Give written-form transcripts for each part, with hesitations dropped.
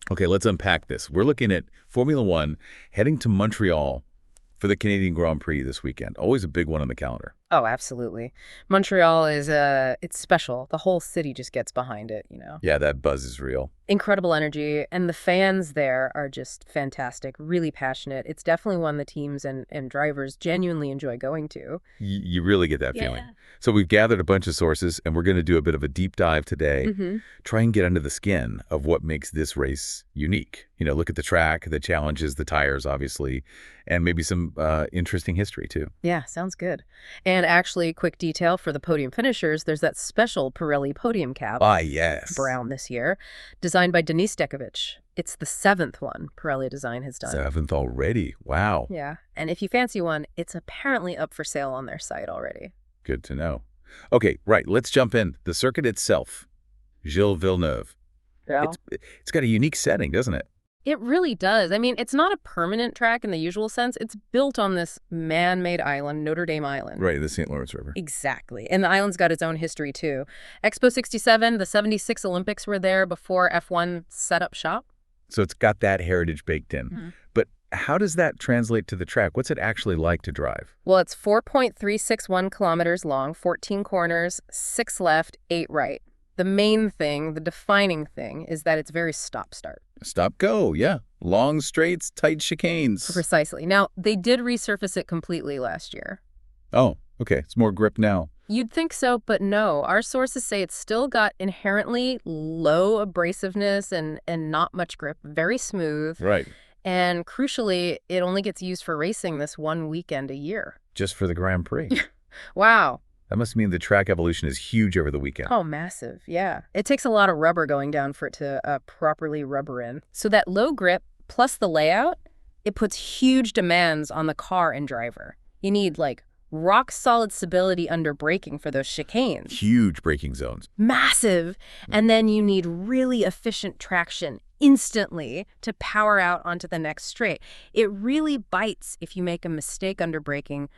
Okay, let's unpack this. We're looking at Formula One heading to Montreal for the Canadian Grand Prix this weekend. Always a big one on the calendar. Oh, absolutely. Montreal is it's special. The whole city just gets behind it, you know. Yeah, that buzz is real. Incredible energy, and the fans there are just fantastic, really passionate. It's definitely one the teams and drivers genuinely enjoy going to. You really get that feeling. Yeah. So we've gathered a bunch of sources, and we're going to do a bit of a deep dive today. Try and get under the skin of what makes this race unique. You know, look at the track, the challenges, the tires, obviously, and maybe some interesting history, too. Yeah, sounds good. And actually, quick detail for the podium finishers, there's that special Pirelli podium cap. Ah, yes. Brown this year, designed by Denise Dekovich. It's the 7th one Pirelli Design has done. 7th already. Wow. Yeah, and if you fancy one, it's apparently up for sale on their site already. Good to know. Okay, right, let's jump in. The circuit itself, Gilles Villeneuve. Yeah. It's got a unique setting, doesn't it? It really does. I mean, it's not a permanent track in the usual sense. It's built on this man-made island, Notre Dame Island. Right, the St. Lawrence River. Exactly. And the island's got its own history, too. Expo 67, the 76 Olympics were there before F1 set up shop. So it's got that heritage baked in. But how does that translate to the track? What's it actually like to drive? Well, it's 4.361 kilometers long, 14 corners, 6 left, 8 right. The main thing, the defining thing, is that it's very stop-start. Stop-go, yeah. Long straights, tight chicanes. Precisely. Now, they did resurface it completely last year. Oh, okay. It's more grip now. You'd think so, but no. Our sources say it's still got inherently low abrasiveness and not much grip, very smooth. Right. And crucially, it only gets used for racing this one weekend a year. Just for the Grand Prix. Wow. That must mean the track evolution is huge over the weekend. Oh, massive, yeah. It takes a lot of rubber going down for it to properly rubber in. So that low grip plus the layout, it puts huge demands on the car and driver. You need, like, rock-solid stability under braking for those chicanes. Huge braking zones. Massive. And then you need really efficient traction instantly to power out onto the next straight. It really bites if you make a mistake under braking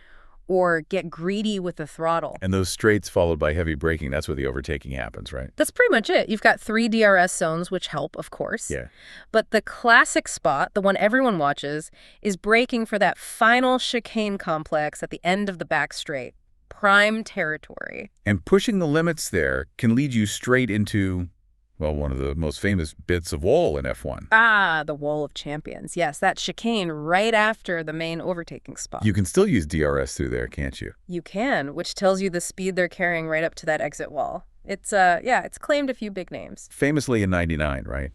or get greedy with the throttle. And those straights followed by heavy braking, that's where the overtaking happens, right? That's pretty much it. You've got 3 DRS zones, which help, of course. Yeah. But the classic spot, the one everyone watches, is braking for that final chicane complex at the end of the back straight. Prime territory. And pushing the limits there can lead you straight into, well, one of the most famous bits of wall in F1. Ah, the Wall of Champions. Yes, that chicane right after the main overtaking spot. You can still use DRS through there, can't you? You can, which tells you the speed they're carrying right up to that exit wall. It's claimed a few big names. Famously in '99, right?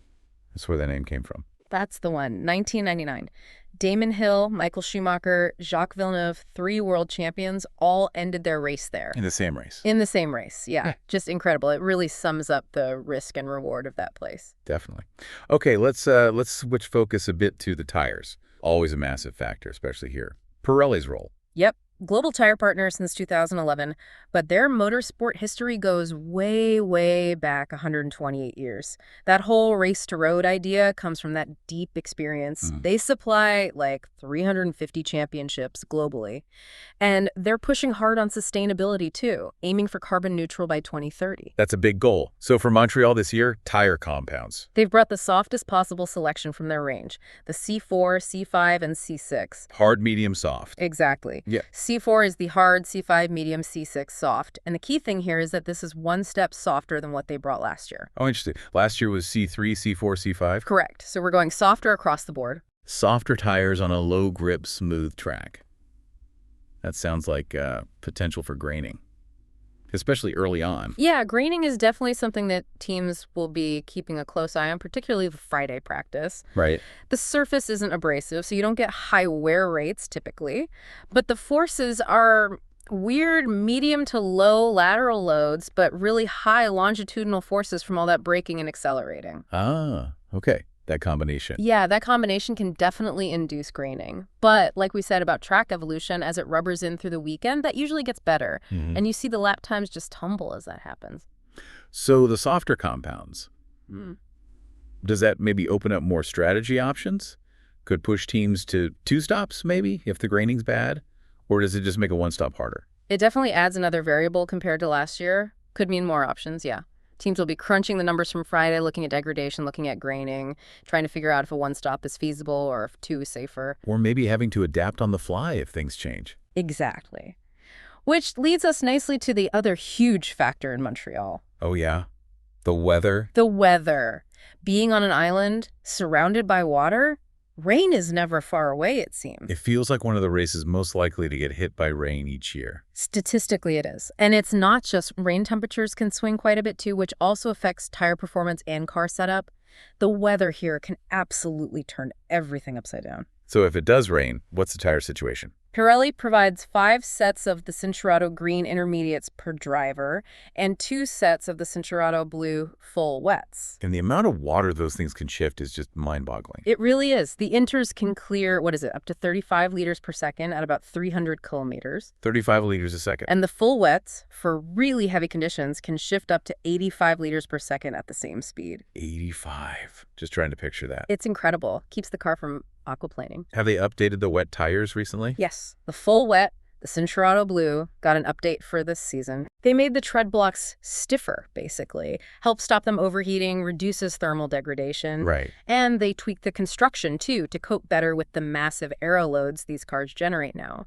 That's where that name came from. That's the one, 1999. Damon Hill, Michael Schumacher, Jacques Villeneuve, 3 world champions, all ended their race there. In the same race. In the same race, yeah. Just incredible. It really sums up the risk and reward of that place. Definitely. Okay, let's switch focus a bit to the tires. Always a massive factor, especially here. Pirelli's role. Yep. Global tire partner since 2011, but their motorsport history goes way, way back 128 years. That whole race to road idea comes from that deep experience. They supply like 350 championships globally, and they're pushing hard on sustainability too, aiming for carbon neutral by 2030. That's a big goal. So for Montreal this year, tire compounds. They've brought the softest possible selection from their range, the C4, C5, and C6. Hard, medium, soft. Exactly. Yeah. C4 is the hard, C5 medium, C6 soft. And the key thing here is that this is one step softer than what they brought last year. Oh, interesting. Last year was C3, C4, C5? Correct. So we're going softer across the board. Softer tires on a low-grip, smooth track. That sounds like potential for graining, especially early on. Yeah, graining is definitely something that teams will be keeping a close eye on, particularly the Friday practice. Right. The surface isn't abrasive, so you don't get high wear rates typically, but the forces are weird medium to low lateral loads, but really high longitudinal forces from all that braking and accelerating. Ah, okay. That combination. Yeah, that combination can definitely induce graining. But like we said about track evolution, as it rubbers in through the weekend, that usually gets better. And you see the lap times just tumble as that happens. So the softer compounds, does that maybe open up more strategy options? Could push teams to 2 stops maybe if the graining's bad? Or does it just make a 1 stop harder? It definitely adds another variable compared to last year. Could mean more options, yeah. Teams will be crunching the numbers from Friday, looking at degradation, looking at graining, trying to figure out if a one-stop is feasible or if two is safer. Or maybe having to adapt on the fly if things change. Exactly. Which leads us nicely to the other huge factor in Montreal. Oh, yeah? The weather? The weather. Being on an island, surrounded by water, rain is never far away, it seems. It feels like one of the races most likely to get hit by rain each year. Statistically, it is. And it's not just rain temperatures can swing quite a bit too, which also affects tire performance and car setup. The weather here can absolutely turn everything upside down. So if it does rain, what's the tire situation? Pirelli provides 5 sets of the Cinturato Green Intermediates per driver and 2 sets of the Cinturato Blue Full Wets. And the amount of water those things can shift is just mind-boggling. It really is. The Inters can clear, up to 35 liters per second at about 300 kilometers. 35 liters a second. And the Full Wets, for really heavy conditions, can shift up to 85 liters per second at the same speed. 85. Just trying to picture that. It's incredible. Keeps the car from aquaplaning. Have they updated the wet tires recently? Yes. The Full Wet, the Cinturato Blue, got an update for this season. They made the tread blocks stiffer, basically. Help stop them overheating, reduces thermal degradation. Right. And they tweaked the construction, too, to cope better with the massive aero loads these cars generate now.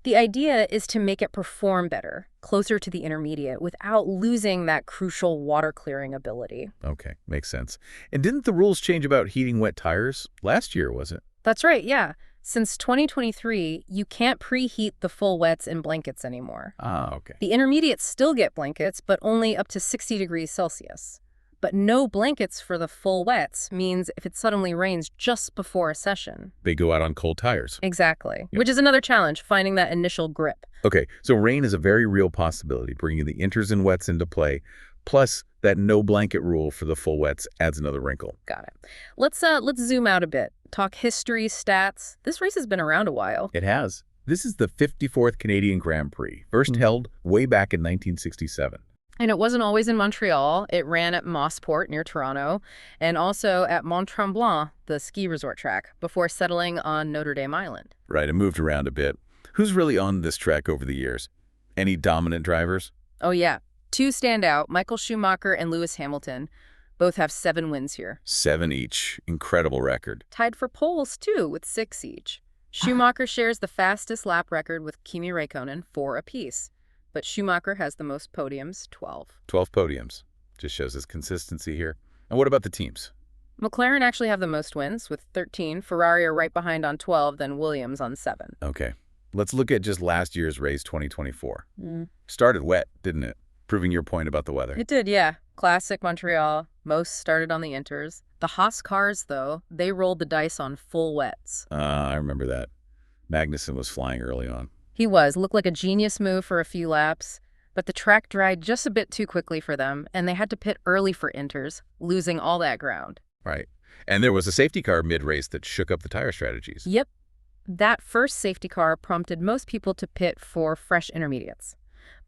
The idea is to make it perform better, closer to the intermediate, without losing that crucial water-clearing ability. Okay, makes sense. And didn't the rules change about heating wet tires? Last year, was it? That's right, yeah. Since 2023, you can't preheat the Full Wets in blankets anymore. Ah, okay. The intermediates still get blankets, but only up to 60 degrees Celsius. But no blankets for the Full Wets means if it suddenly rains just before a session. They go out on cold tires. Exactly. Yep. Which is another challenge, finding that initial grip. Okay, so rain is a very real possibility, bringing the inters and wets into play. Plus, that no blanket rule for the Full Wets adds another wrinkle. Got it. Let's zoom out a bit. Talk history, stats. This race has been around a while. It has. This is the 54th Canadian Grand Prix, first held way back in 1967. And it wasn't always in Montreal. It ran at Mossport near Toronto and also at Mont-Tremblant, the ski resort track, before settling on Notre Dame Island. Right, it moved around a bit. Who's really on this track over the years? Any dominant drivers? Oh, yeah. 2 stand out, Michael Schumacher and Lewis Hamilton. Both have 7 wins here. 7 each. Incredible record. Tied for poles, too, with 6 each. Schumacher shares the fastest lap record with Kimi Räikkönen, 4 apiece. But Schumacher has the most podiums, 12. 12 podiums. Just shows his consistency here. And what about the teams? McLaren actually have the most wins, with 13. Ferrari are right behind on 12, then Williams on 7. Okay. Let's look at just last year's race, 2024. Started wet, didn't it? Proving your point about the weather. It did, yeah. Classic Montreal. Most started on the Inters. The Haas cars, though, they rolled the dice on Full Wets. I remember that. Magnussen was flying early on. He was. Looked like a genius move for a few laps. But the track dried just a bit too quickly for them, and they had to pit early for Inters, losing all that ground. Right. And there was a safety car mid-race that shook up the tire strategies. Yep. That first safety car prompted most people to pit for fresh intermediates.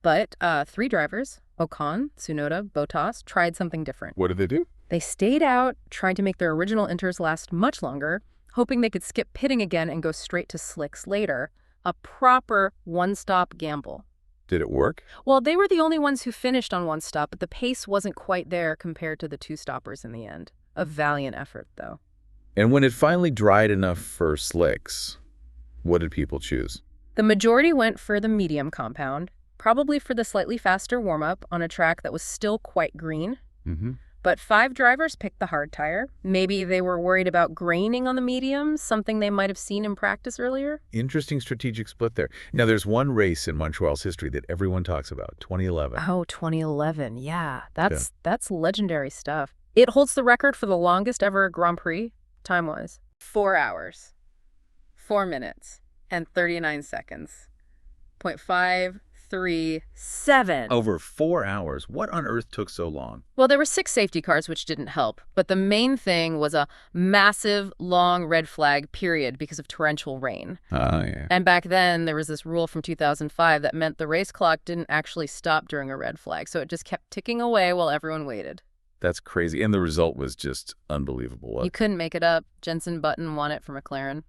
But 3 drivers, Ocon, Tsunoda, Bottas, tried something different. What did they do? They stayed out, trying to make their original Inters last much longer, hoping they could skip pitting again and go straight to slicks later. A proper one-stop gamble. Did it work? Well, they were the only ones who finished on one stop, but the pace wasn't quite there compared to the 2 stoppers in the end. A valiant effort, though. And when it finally dried enough for slicks, what did people choose? The majority went for the medium compound, probably for the slightly faster warm-up on a track that was still quite green. But 5 drivers picked the hard tire. Maybe they were worried about graining on the mediums, something they might have seen in practice earlier. Interesting strategic split there. Now, there's one race in Montreal's history that everyone talks about, 2011. Oh, 2011. Yeah, that's legendary stuff. It holds the record for the longest ever Grand Prix, time-wise. 4 hours, 4 minutes, and 39 seconds. 0.537. Over 4 hours. What on earth took so long? Well, there were 6 safety cars, which didn't help. But the main thing was a massive, long red flag period because of torrential rain. Oh, yeah. And back then, there was this rule from 2005 that meant the race clock didn't actually stop during a red flag. So it just kept ticking away while everyone waited. That's crazy. And the result was just unbelievable. You couldn't make it up. Jenson Button won it for McLaren.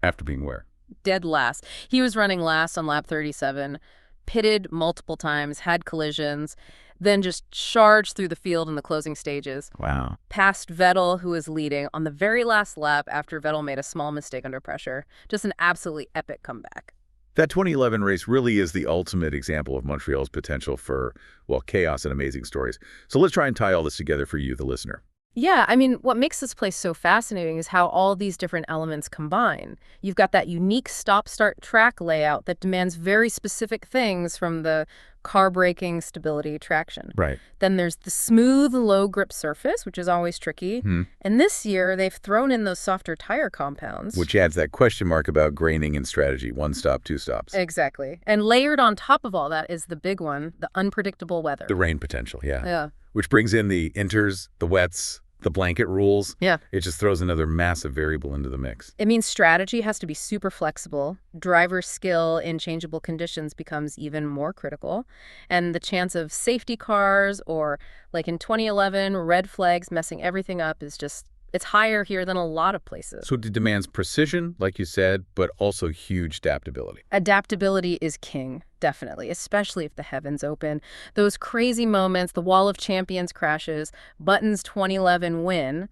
After being where? Dead last. He was running last on lap 37. pitted multiple times, had collisions, then just charged through the field in the closing stages. Wow. Past Vettel, who was leading, on the very last lap after Vettel made a small mistake under pressure. Just an absolutely epic comeback. That 2011 race really is the ultimate example of Montreal's potential for, well, chaos and amazing stories. So let's try and tie all this together for you, the listener. Yeah, I mean, what makes this place so fascinating is how all these different elements combine. You've got that unique stop-start track layout that demands very specific things from the car braking, stability, traction. Right. Then there's the smooth, low-grip surface, which is always tricky. And this year, they've thrown in those softer tire compounds. Which adds that question mark about graining and strategy. One stop, two stops. Exactly. And layered on top of all that is the big one, the unpredictable weather. The rain potential, yeah. Yeah. Which brings in the inters, the wets, the blanket rules. Yeah. It just throws another massive variable into the mix. It means strategy has to be super flexible. Driver skill in changeable conditions becomes even more critical. And the chance of safety cars or, like in 2011, red flags messing everything up is just, it's higher here than a lot of places. So it demands precision, like you said, but also huge adaptability. Adaptability is king, definitely, especially if the heavens open. Those crazy moments, the Wall of Champions crashes, Button's 2011 win,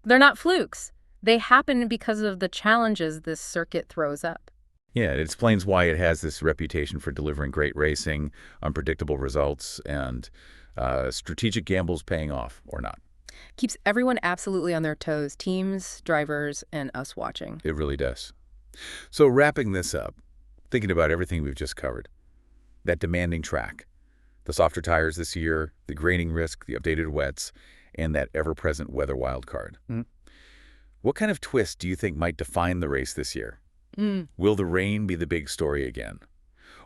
they're not flukes. They happen because of the challenges this circuit throws up. Yeah, it explains why it has this reputation for delivering great racing, unpredictable results, and strategic gambles paying off or not. Keeps everyone absolutely on their toes, teams, drivers, and us watching. It really does. So wrapping this up, thinking about everything we've just covered, that demanding track, the softer tires this year, the graining risk, the updated wets, and that ever-present weather wildcard. What kind of twist do you think might define the race this year? Will the rain be the big story again?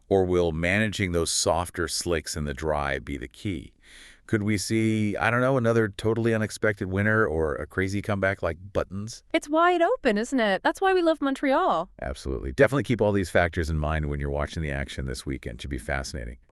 Or will managing those softer slicks in the dry be the key? Could we see, I don't know, another totally unexpected winner or a crazy comeback like Button's? It's wide open, isn't it? That's why we love Montreal. Absolutely. Definitely keep all these factors in mind when you're watching the action this weekend. It should be fascinating.